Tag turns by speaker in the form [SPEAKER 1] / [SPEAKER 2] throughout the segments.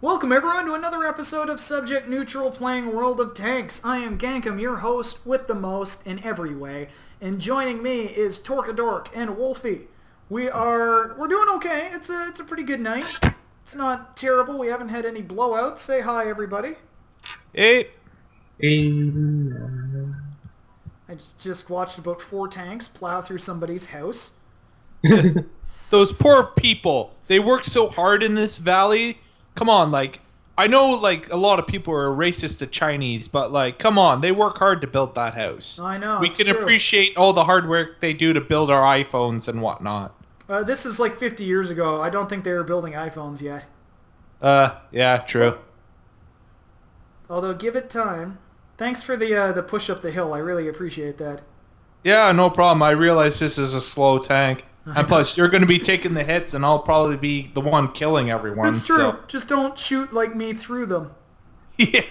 [SPEAKER 1] Welcome everyone to another episode of Subject Neutral playing World of Tanks. I am Gankum, your host with the most in every way, and joining me is Torkadork and Wolfie. We're doing okay. It's a pretty good night. It's not terrible. We haven't had any blowouts. Say hi, everybody.
[SPEAKER 2] Hey.
[SPEAKER 1] I just watched about 4 tanks plow through somebody's house.
[SPEAKER 2] Those poor people. They work so hard in this valley. Come on, I know, a lot of people are racist to Chinese, but, come on, they work hard to build that house.
[SPEAKER 1] I know,
[SPEAKER 2] We
[SPEAKER 1] it's
[SPEAKER 2] can
[SPEAKER 1] true.
[SPEAKER 2] appreciate all the hard work they do to build our iPhones and whatnot.
[SPEAKER 1] This is like 50 years ago. I don't think they were building iPhones yet.
[SPEAKER 2] Yeah, true.
[SPEAKER 1] Although, give it time. Thanks for the push up the hill. I really appreciate that.
[SPEAKER 2] Yeah, no problem. I realize this is a slow tank. And plus, you're going to be taking the hits, and I'll probably be the one killing everyone.
[SPEAKER 1] That's true.
[SPEAKER 2] So.
[SPEAKER 1] Just don't shoot like me through them.
[SPEAKER 2] Yeah.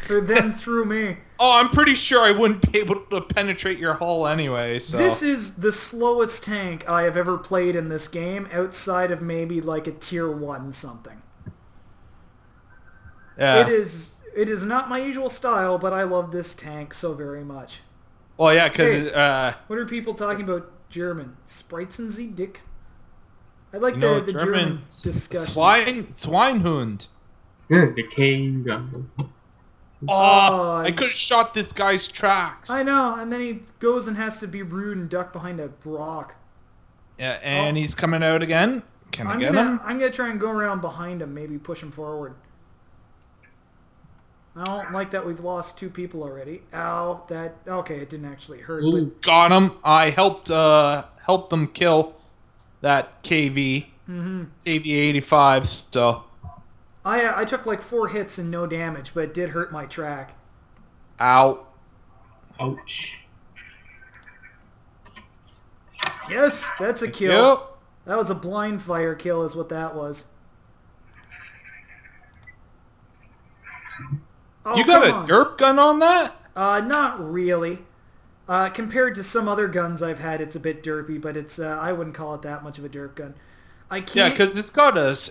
[SPEAKER 1] Or them through me.
[SPEAKER 2] Oh, I'm pretty sure I wouldn't be able to penetrate your hull anyway, so...
[SPEAKER 1] This is the slowest tank I have ever played in this game, outside of maybe like a tier 1 something.
[SPEAKER 2] Yeah.
[SPEAKER 1] It is not my usual style, but I love this tank so very much.
[SPEAKER 2] Well, yeah, because...
[SPEAKER 1] What are people talking about German? Spritzen Sie dick? I like
[SPEAKER 2] You know,
[SPEAKER 1] the German discussion.
[SPEAKER 2] Swinehund.
[SPEAKER 3] The king.
[SPEAKER 2] Oh, I could have shot this guy's tracks.
[SPEAKER 1] I know, and then he goes and has to be rude and duck behind a rock.
[SPEAKER 2] Yeah, and he's coming out again. Can I get him?
[SPEAKER 1] I'm gonna try and go around behind him, maybe push him forward. I don't like that we've lost 2 people already. Ow, okay, it didn't actually hurt. But
[SPEAKER 2] Got him. I helped them kill that KV. KV-85, so...
[SPEAKER 1] I took like 4 hits and no damage, but it did hurt my track.
[SPEAKER 2] Ow.
[SPEAKER 3] Ouch.
[SPEAKER 1] Yes, that's a kill.
[SPEAKER 2] Yep.
[SPEAKER 1] That was a blind fire kill is what that was. Oh,
[SPEAKER 2] You got a
[SPEAKER 1] come on.
[SPEAKER 2] derp gun on that?
[SPEAKER 1] Not really. Compared to some other guns I've had, it's a bit derpy, but it's I wouldn't call it that much of a derp gun. I can't...
[SPEAKER 2] Yeah, because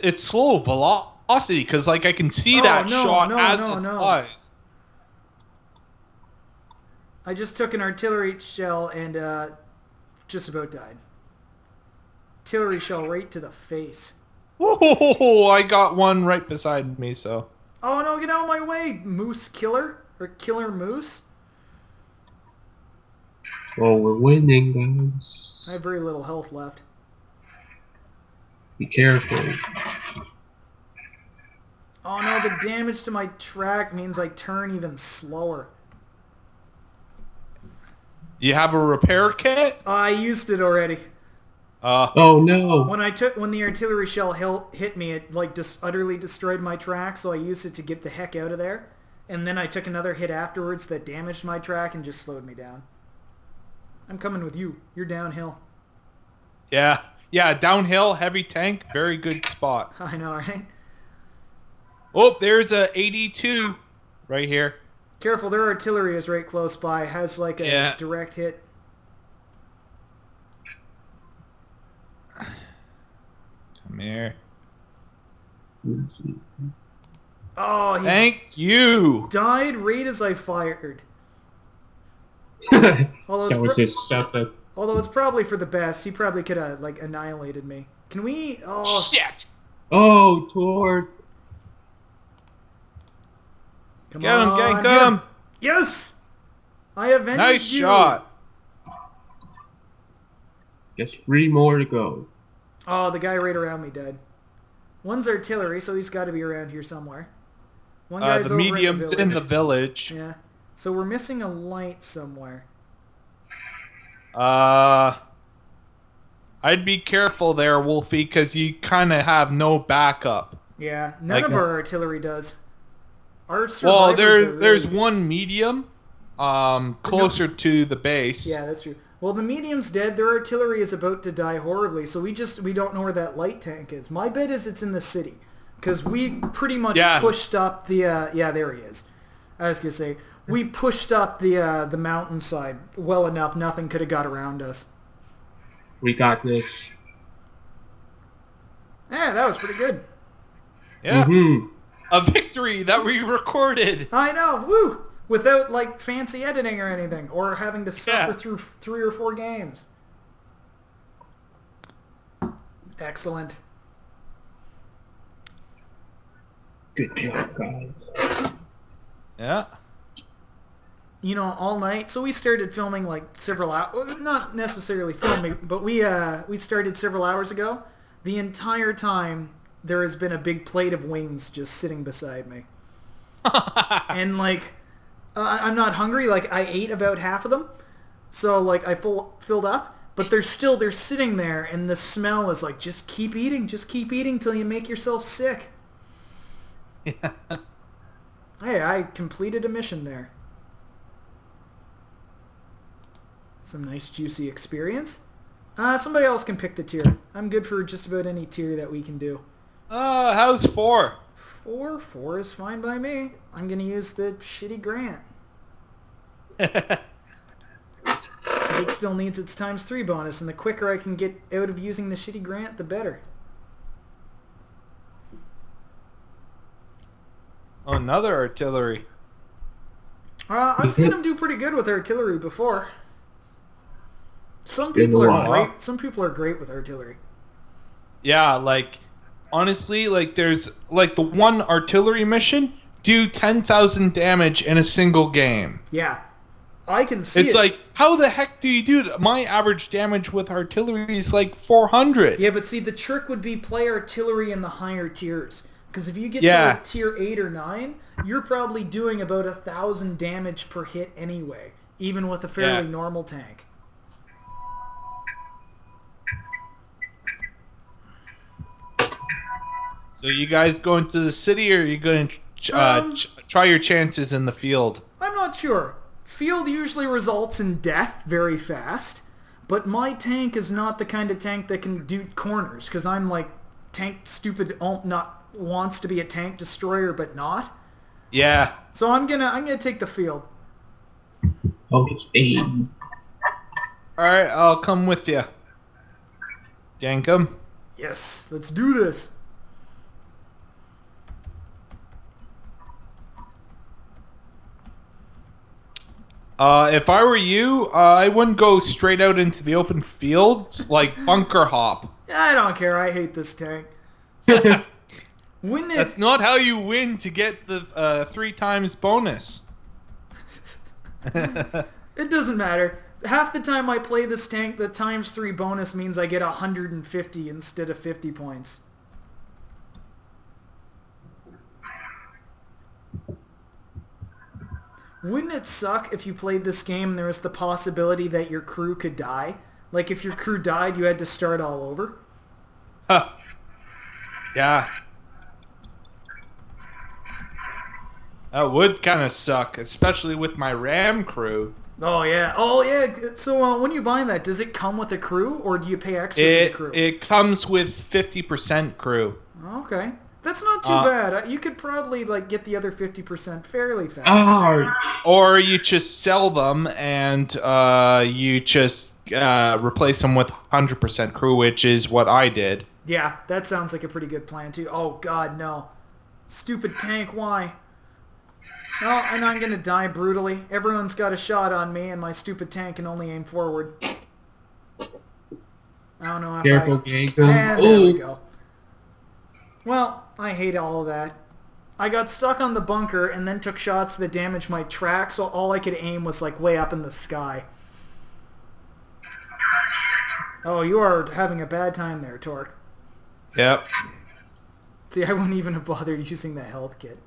[SPEAKER 2] it's slow velocity, because, I can see that shot as it flies.
[SPEAKER 1] I just took an artillery shell and just about died. Artillery shell right to the face.
[SPEAKER 2] Oh, I got one right beside me, so...
[SPEAKER 1] Oh no, get out of my way, moose killer. Or killer moose.
[SPEAKER 3] Oh, we're winning, guys.
[SPEAKER 1] I have very little health left.
[SPEAKER 3] Be careful.
[SPEAKER 1] Oh no, the damage to my track means I turn even slower.
[SPEAKER 2] You have a repair kit?
[SPEAKER 1] I used it already.
[SPEAKER 3] Oh no.
[SPEAKER 1] When the artillery shell hit me, it just utterly destroyed my track, so I used it to get the heck out of there. And then I took another hit afterwards that damaged my track and just slowed me down. I'm coming with you. You're downhill.
[SPEAKER 2] Yeah. Yeah, downhill, heavy tank, very good spot.
[SPEAKER 1] I know, right?
[SPEAKER 2] Oh, there's a 82 right here.
[SPEAKER 1] Careful, their artillery is right close by. Has like a direct hit.
[SPEAKER 2] Come here.
[SPEAKER 1] Oh, he
[SPEAKER 2] Thank you.
[SPEAKER 1] died right as I fired.
[SPEAKER 3] Someone just shot that.
[SPEAKER 1] Although it's probably for the best. He probably could have annihilated me. Can we? Oh
[SPEAKER 2] Shit.
[SPEAKER 3] Oh, Tor.
[SPEAKER 1] Come
[SPEAKER 2] Get him,
[SPEAKER 1] on,
[SPEAKER 2] gang,
[SPEAKER 1] hit
[SPEAKER 2] him.
[SPEAKER 1] Yes, I avenged
[SPEAKER 2] Nice
[SPEAKER 1] you.
[SPEAKER 2] shot.
[SPEAKER 3] Just 3 more to go.
[SPEAKER 1] Oh, the guy right around me died. One's artillery, so he's got to be around here somewhere. One guy's
[SPEAKER 2] The
[SPEAKER 1] over
[SPEAKER 2] medium's in the village.
[SPEAKER 1] Yeah. So we're missing a light somewhere.
[SPEAKER 2] I'd be careful there, Wolfie, because you kind of have no backup.
[SPEAKER 1] Yeah, none of our artillery does. Our survivors
[SPEAKER 2] Well,
[SPEAKER 1] are
[SPEAKER 2] there's
[SPEAKER 1] really...
[SPEAKER 2] one medium, closer to the base.
[SPEAKER 1] Yeah, that's true. Well, the medium's dead. Their artillery is about to die horribly, so we don't know where that light tank is. My bet is it's in the city, because we pretty much pushed up the. Yeah, there he is. I was gonna say we pushed up the mountainside well enough. Nothing could have got around us.
[SPEAKER 3] We got this.
[SPEAKER 1] Yeah, that was pretty good.
[SPEAKER 2] Yeah.
[SPEAKER 3] Mm-hmm.
[SPEAKER 2] A victory that we recorded.
[SPEAKER 1] I know, woo! Without like fancy editing or anything, or having to suffer through 3 or 4 games. Excellent.
[SPEAKER 3] Good job, guys.
[SPEAKER 2] Yeah.
[SPEAKER 1] You know, all night. So we started filming like several hours, not necessarily filming, but we started several hours ago. The entire time there has been a big plate of wings just sitting beside me. And like, I'm not hungry. Like I ate about half of them. So like I filled up, but they're sitting there and the smell is like, just keep eating till you make yourself sick.
[SPEAKER 2] Yeah.
[SPEAKER 1] Hey, I completed a mission there. Some nice juicy experience. Somebody else can pick the tier. I'm good for just about any tier that we can do.
[SPEAKER 2] How's 4?
[SPEAKER 1] 4 is fine by me. I'm gonna use the shitty grant. Because it still needs its ×3 bonus, and the quicker I can get out of using the shitty grant, the better.
[SPEAKER 2] Oh, another artillery.
[SPEAKER 1] I've seen them do pretty good with artillery before. Some people are great. Some people are great with artillery.
[SPEAKER 2] Yeah, like, honestly, like, there's, like, the one artillery mission, do 10,000 damage in a single game.
[SPEAKER 1] Yeah. I can see it.
[SPEAKER 2] It's like, how the heck do you do that? My average damage with artillery is like 400.
[SPEAKER 1] Yeah, but see, the trick would be play artillery in the higher tiers. Because if you get to like tier 8 or 9, you're probably doing about 1,000 damage per hit anyway, even with a fairly normal tank.
[SPEAKER 2] So you guys going to the city, or are you going to try your chances in the field?
[SPEAKER 1] I'm not sure. Field usually results in death very fast, but my tank is not the kind of tank that can do corners, because I'm like tank stupid, not wants to be a tank destroyer but not.
[SPEAKER 2] Yeah.
[SPEAKER 1] So I'm gonna take the field.
[SPEAKER 3] Oh, it's 8.
[SPEAKER 2] All right, I'll come with you. Gankum.
[SPEAKER 1] Yes, let's do this.
[SPEAKER 2] If I were you, I wouldn't go straight out into the open fields, like bunker hop.
[SPEAKER 1] I don't care. I hate this tank.
[SPEAKER 2] That's not how you win to get the 3 times bonus.
[SPEAKER 1] It doesn't matter. Half the time I play this tank, the ×3 bonus means I get 150 instead of 50 points. Wouldn't it suck if you played this game and there was the possibility that your crew could die? Like if your crew died, you had to start all over?
[SPEAKER 2] Huh. Yeah. That would kind of suck, especially with my RAM crew.
[SPEAKER 1] Oh yeah. So when you buy that, does it come with a crew, or do you pay extra for the crew?
[SPEAKER 2] It comes with 50% crew.
[SPEAKER 1] Okay, that's not too bad. You could probably like get the other 50% fairly fast.
[SPEAKER 2] Or you just sell them and you just replace them with 100% crew, which is what I did.
[SPEAKER 1] Yeah, that sounds like a pretty good plan too. Oh God, no! Stupid tank, why? Oh, and I'm gonna die brutally. Everyone's got a shot on me, and my stupid tank can only aim forward. I don't know if
[SPEAKER 3] Careful, Gankum.
[SPEAKER 1] And there we go. Well, I hate all of that. I got stuck on the bunker and then took shots that damaged my track, so all I could aim was like way up in the sky. Oh, you are having a bad time there, Torque.
[SPEAKER 2] Yep.
[SPEAKER 1] See, I wouldn't even have bothered using that health kit.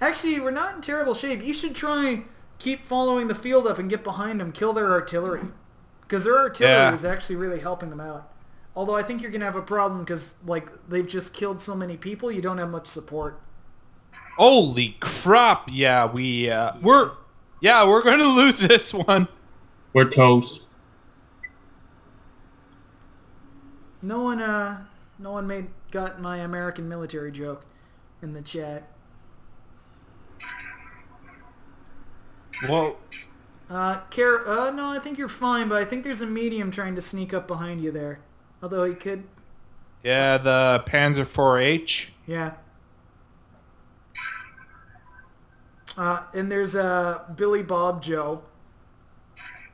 [SPEAKER 1] Actually, we're not in terrible shape. You should try keep following the field up and get behind them, kill their artillery. Because their artillery is actually really helping them out. Although I think you're going to have a problem because like they've just killed so many people, you don't have much support.
[SPEAKER 2] Holy crap! Yeah, we're going to lose this one.
[SPEAKER 3] We're toast.
[SPEAKER 1] No one got my American military joke in the chat.
[SPEAKER 2] Whoa.
[SPEAKER 1] No, I think you're fine, but I think there's a medium trying to sneak up behind you there. Although he could...
[SPEAKER 2] Yeah, the Panzer 4H.
[SPEAKER 1] Yeah. And there's Billy Bob Joe.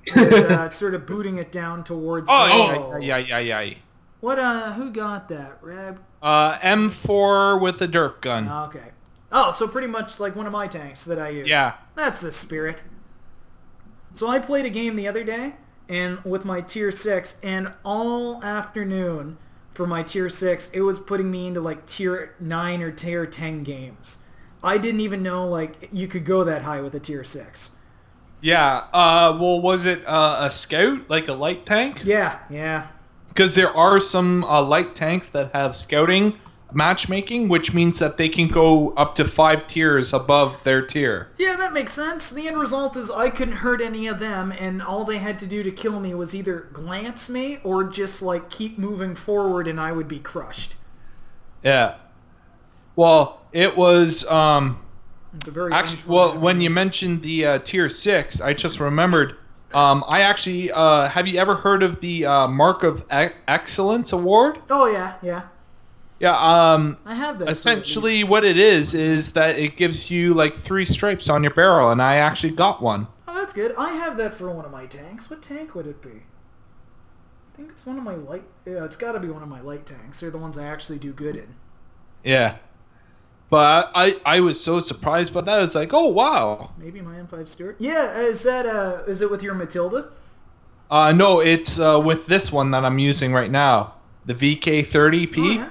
[SPEAKER 1] Is sort of booting it down towards.
[SPEAKER 2] Yeah.
[SPEAKER 1] What? Who got that? Rab.
[SPEAKER 2] M4 with a dirt gun.
[SPEAKER 1] Okay. Oh, so pretty much like one of my tanks that I use.
[SPEAKER 2] Yeah.
[SPEAKER 1] That's the spirit. So I played a game the other day, and with my tier 6, and all afternoon for my tier 6, it was putting me into like tier 9 or tier 10 games. I didn't even know like you could go that high with a tier 6.
[SPEAKER 2] Yeah. Well, was it a scout, like a light tank?
[SPEAKER 1] Yeah.
[SPEAKER 2] Because there are some light tanks that have scouting matchmaking, which means that they can go up to 5 tiers above their tier.
[SPEAKER 1] Yeah, that makes sense. The end result is I couldn't hurt any of them, and all they had to do to kill me was either glance me or just like keep moving forward, and I would be crushed.
[SPEAKER 2] Yeah. Well, it was
[SPEAKER 1] It's a very
[SPEAKER 2] actually, well, when you mentioned the tier 6, I just remembered. I actually have you ever heard of the Mark of Excellence Award?
[SPEAKER 1] Oh yeah.
[SPEAKER 2] Yeah.
[SPEAKER 1] I have that.
[SPEAKER 2] Essentially, what it is that it gives you like 3 stripes on your barrel, and I actually got one.
[SPEAKER 1] Oh, that's good. I have that for one of my tanks. What tank would it be? I think it's one of my light. Yeah, it's got to be one of my light tanks. They're the ones I actually do good in.
[SPEAKER 2] Yeah. But I was so surprised by that. It's like, oh wow.
[SPEAKER 1] Maybe my M5 Stuart. Yeah, is it with your Matilda?
[SPEAKER 2] No, it's with this one that I'm using right now, the VK30P.
[SPEAKER 1] Oh, yeah.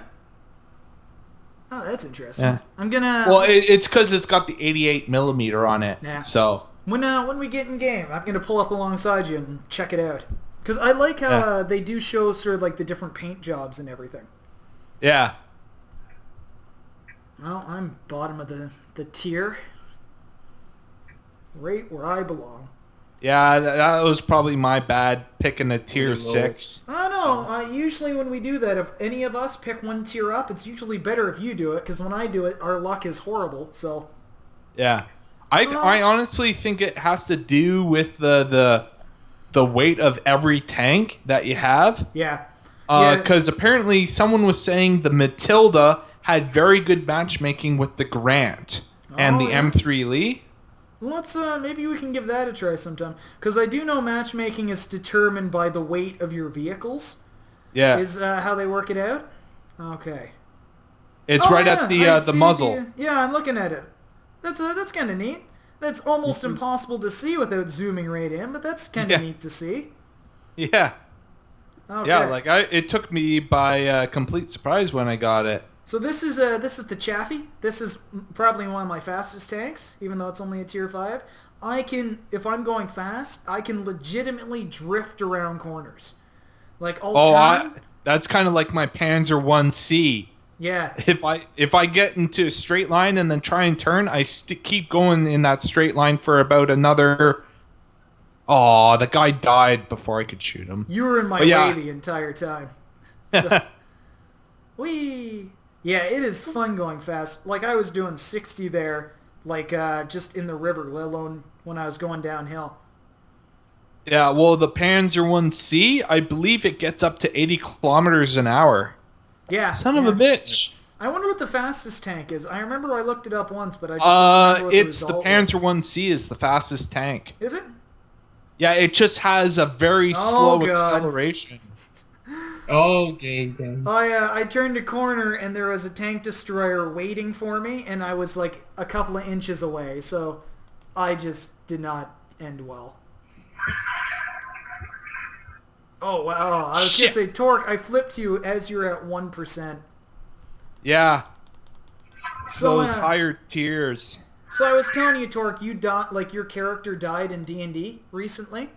[SPEAKER 1] Oh, that's interesting.
[SPEAKER 2] Yeah.
[SPEAKER 1] I'm gonna.
[SPEAKER 2] Well, it's because it's got the 88 millimeter on it.
[SPEAKER 1] Yeah.
[SPEAKER 2] So
[SPEAKER 1] when we get in game, I'm gonna pull up alongside you and check it out. Because I like how they do show sort of like the different paint jobs and everything.
[SPEAKER 2] yeah.
[SPEAKER 1] Well, I'm bottom of the tier. Right where I belong.
[SPEAKER 2] Yeah, that was probably my bad picking a tier 6.
[SPEAKER 1] I don't know. Usually when we do that, if any of us pick one tier up, it's usually better if you do it, because when I do it, our luck is horrible, so...
[SPEAKER 2] Yeah. I honestly think it has to do with the weight of every tank that you have.
[SPEAKER 1] Yeah.
[SPEAKER 2] Because apparently someone was saying the Matilda had very good matchmaking with the Grant and the M3 Lee.
[SPEAKER 1] Let's maybe we can give that a try sometime, because I do know matchmaking is determined by the weight of your vehicles.
[SPEAKER 2] Yeah.
[SPEAKER 1] Is how they work it out. Okay.
[SPEAKER 2] It's right at the muzzle.
[SPEAKER 1] Yeah, I'm looking at it. That's kind of neat. That's almost impossible to see without zooming right in, but that's kind of neat to see.
[SPEAKER 2] Yeah.
[SPEAKER 1] Okay.
[SPEAKER 2] Yeah, like it took me by complete surprise when I got it.
[SPEAKER 1] So this is the Chaffee. This is probably one of my fastest tanks, even though it's only a tier 5. If I'm going fast, I can legitimately drift around corners. Like
[SPEAKER 2] that's kind of like my Panzer 1C.
[SPEAKER 1] Yeah.
[SPEAKER 2] If I get into a straight line and then try and turn, I keep going in that straight line for about another... Oh, the guy died before I could shoot him.
[SPEAKER 1] You were in my way the entire time. So, whee! Yeah, it is fun going fast. Like, I was doing 60 there, like, just in the river, let alone when I was going downhill.
[SPEAKER 2] Yeah, well, the Panzer 1C, I believe it gets up to 80 kilometers an hour.
[SPEAKER 1] Yeah.
[SPEAKER 2] Son of a bitch.
[SPEAKER 1] I wonder what the fastest tank is. I remember I looked it up once, but I just don't remember what the result was.
[SPEAKER 2] Panzer 1C is the fastest tank.
[SPEAKER 1] Is it?
[SPEAKER 2] Yeah, it just has a very slow acceleration.
[SPEAKER 3] Okay.
[SPEAKER 1] I turned a corner and there was a tank destroyer waiting for me, and I was like a couple of inches away, so I just did not end well. Oh wow! I was gonna say, Torque, I flipped you as you're at 1%.
[SPEAKER 2] Yeah.
[SPEAKER 1] So
[SPEAKER 2] those higher tiers.
[SPEAKER 1] So I was telling you, Torque, your character died in D&D recently.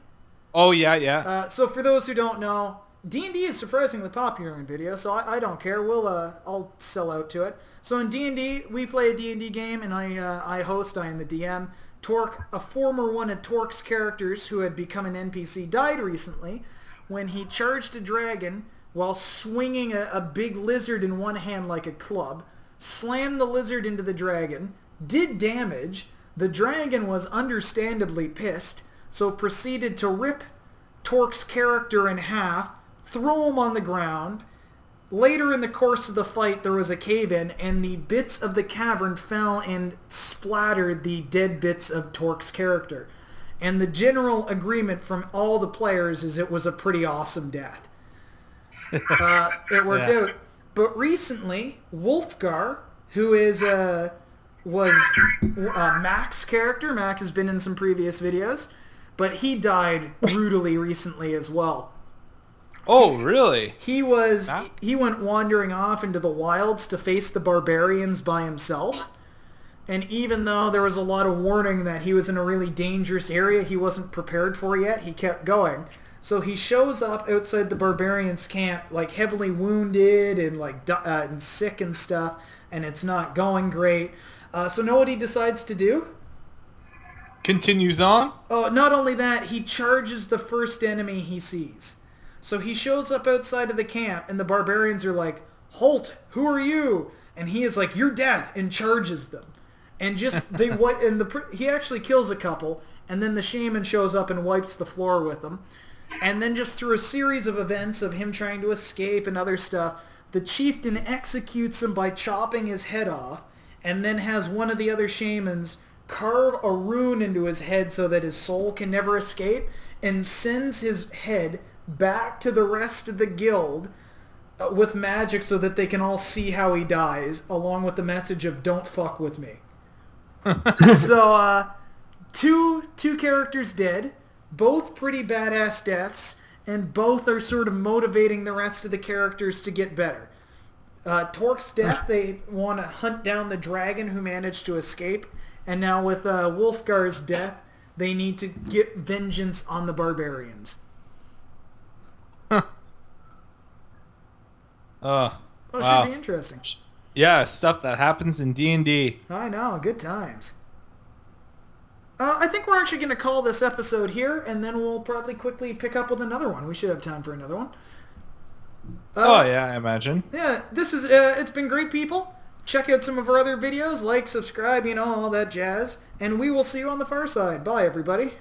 [SPEAKER 2] Oh yeah.
[SPEAKER 1] So for those who don't know, D&D is surprisingly popular in video, so I don't care. I'll sell out to it. So in D&D, we play a D&D game, and I host. I am the DM. Torque, a former one of Torque's characters who had become an NPC, died recently when he charged a dragon while swinging a big lizard in one hand like a club, slammed the lizard into the dragon, did damage. The dragon was understandably pissed, so proceeded to rip Torque's character in half, throw him on the ground, later in the course of the fight, there was a cave-in, and the bits of the cavern fell and splattered the dead bits of Torque's character. And the general agreement from all the players is it was a pretty awesome death. It worked out. But recently, Wolfgar, who was Mac's character, Mac has been in some previous videos, but he died brutally recently as well.
[SPEAKER 2] Oh, really?
[SPEAKER 1] He went wandering off into the wilds to face the barbarians by himself. And even though there was a lot of warning that he was in a really dangerous area he wasn't prepared for yet, he kept going. So he shows up outside the barbarians' camp, like heavily wounded and and sick and stuff, and it's not going great. So know what he decides to do?
[SPEAKER 2] Continues on?
[SPEAKER 1] Oh, not only that, he charges the first enemy he sees. So he shows up outside of the camp, and the barbarians are like, "Halt! Who are you?" And he is like, "You're death," and charges them. And just he actually kills a couple, and then the shaman shows up and wipes the floor with them. And then just through a series of events of him trying to escape and other stuff, the chieftain executes him by chopping his head off, and then has one of the other shamans carve a rune into his head so that his soul can never escape, and sends his head back to the rest of the guild with magic so that they can all see how he dies, along with the message of "Don't fuck with me." So, two characters dead, both pretty badass deaths, and both are sort of motivating the rest of the characters to get better. Torque's death, they want to hunt down the dragon who managed to escape, and now with Wolfgar's death, they need to get vengeance on the barbarians.
[SPEAKER 2] Wow.
[SPEAKER 1] Should be interesting.
[SPEAKER 2] Yeah, stuff that happens in D&D.
[SPEAKER 1] I know, good times. I think we're actually going to call this episode here, and then we'll probably quickly pick up with another one. We should have time for another one.
[SPEAKER 2] Yeah, I imagine.
[SPEAKER 1] Yeah, this is it's been great, people. Check out some of our other videos, like, subscribe, all that jazz. And we will see you on the far side. Bye, everybody.